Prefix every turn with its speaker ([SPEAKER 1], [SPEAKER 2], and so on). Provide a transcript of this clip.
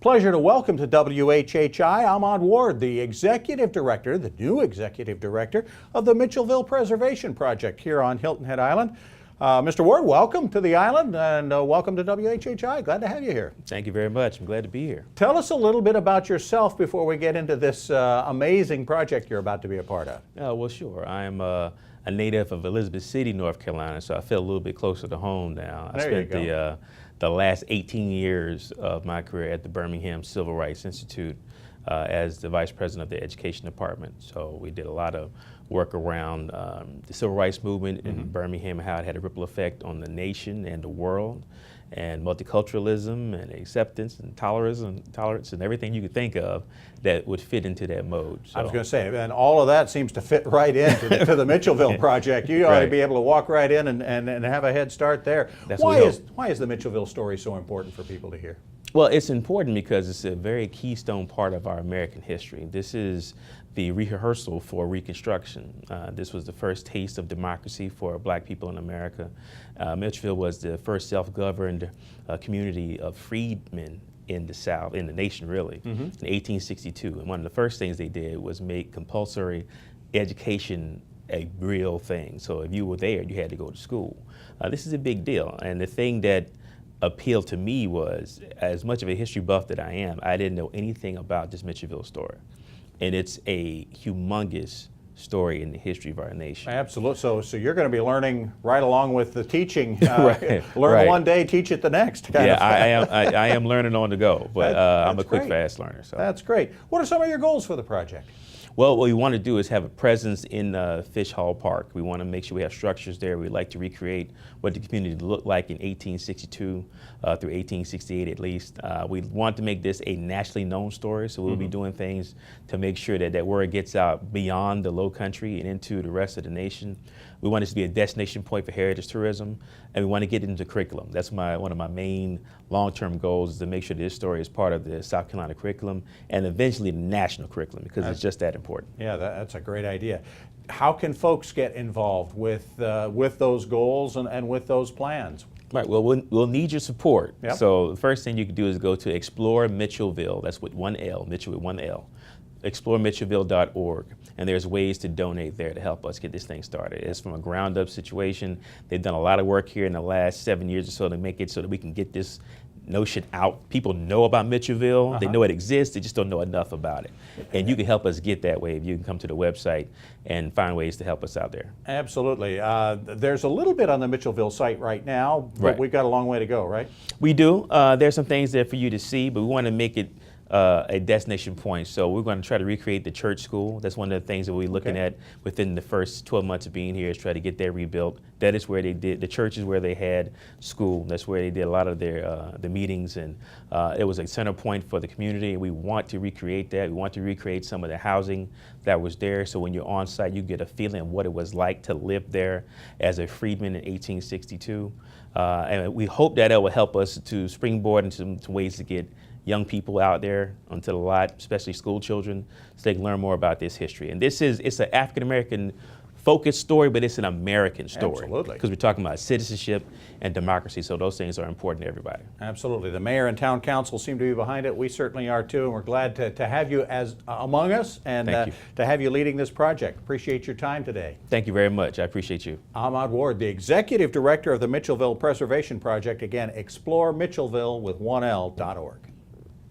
[SPEAKER 1] Pleasure to welcome to WHHI Ahmad Ward, the Executive Director, the new Executive Director of the Mitchellville Preservation Project here on Hilton Head Island. Mr. Ward, welcome to the island and welcome to WHHI. Glad to have you here.
[SPEAKER 2] Thank you very much. I'm glad to be here.
[SPEAKER 1] Tell us a little bit about yourself before we get into this amazing project you're about to be a part of.
[SPEAKER 2] Well, sure. I'm a native of Elizabeth City, North Carolina, so I feel a little bit closer to home now. I spent the last 18 years of my career at the Birmingham Civil Rights Institute as the Vice President of the Education Department. So we did a lot of work around the Civil Rights Movement in Birmingham, how it had a ripple effect on the nation and the world, and multiculturalism and acceptance and tolerance and everything you could think of that would fit into that mode. So,
[SPEAKER 1] I was going to say, and all of that seems to fit right into the Mitchellville project. You ought to be able to walk right in and have a head start there. Why is the Mitchellville story so important for people to hear?
[SPEAKER 2] Well, it's important because it's a very keystone part of our American history. This is the rehearsal for Reconstruction. This was the first taste of democracy for Black people in America. Mitchellville was the first self-governed community of freedmen in the South, in the nation really, in 1862. And one of the first things they did was make compulsory education a real thing. So if you were there, you had to go to school. This is a big deal. And the thing that appealed to me was, as much of a history buff that I am, I didn't know anything about this Mitchellville story. And it's a humongous story in the history of our nation.
[SPEAKER 1] Absolutely. So you're going to be learning right along with the teaching. Learn one day, teach it the next.
[SPEAKER 2] I am learning on the go, but I'm a quick, fast learner. So.
[SPEAKER 1] That's great. What are some of your goals for the project?
[SPEAKER 2] Well, what we want to do is have a presence in Fish Hall Park. We want to make sure we have structures there. We'd like to recreate what the community looked like in 1862 through 1868 at least. We want to make this a nationally known story, so we'll be doing things to make sure that that word gets out beyond the Low Country and into the rest of the nation. We want this to be a destination point for heritage tourism, and we want to get it into curriculum. That's one of my main long-term goals, is to make sure this story is part of the South Carolina curriculum and eventually the national curriculum, because it's just that important. Yeah,
[SPEAKER 1] that's a great idea. How can folks get involved with those goals and with those plans?
[SPEAKER 2] Right, well, we'll need your support. Yep. So the first thing you can do is go to Explore Mitchellville, that's with one L, Mitchell with one L, exploremitchellville.org, and there's ways to donate there to help us get this thing started. It's from a ground up situation. They've done a lot of work here in the last 7 years or so to make it so that we can get this notion out. People know about Mitchellville, they know it exists, they just don't know enough about it. And you can help us get that way if you can come to the website and find ways to help us out there.
[SPEAKER 1] Absolutely. There's a little bit on the Mitchellville site right now, but we've got a long way to go, right?
[SPEAKER 2] We do. There's some things there for you to see, but we want to make it a destination point. So we're going to try to recreate the church school. That's one of the things that we're looking at within the first 12 months of being here, is try to get that rebuilt. That is where they did, the church is where they had school. That's where they did a lot of their the meetings, and it was a center point for the community. We want to recreate that. We want to recreate some of the housing that was there, so when you're on site, you get a feeling of what it was like to live there as a freedman in 1862. And we hope that it will help us to springboard into some ways to get young people out there onto the lot, especially school children, so they can learn more about this history. And it's an African-American focused story, but it's an American story.
[SPEAKER 1] Absolutely.
[SPEAKER 2] Because we're talking about citizenship and democracy, so those things are important to everybody.
[SPEAKER 1] Absolutely. The mayor and town council seem to be behind it. We certainly are too, and we're glad to have you as among us and to have you leading this project. Appreciate your time today.
[SPEAKER 2] Thank you very much. I appreciate you.
[SPEAKER 1] Ahmad Ward, the Executive Director of the Mitchellville Preservation Project. Again, explore Mitchellville with 1L.org.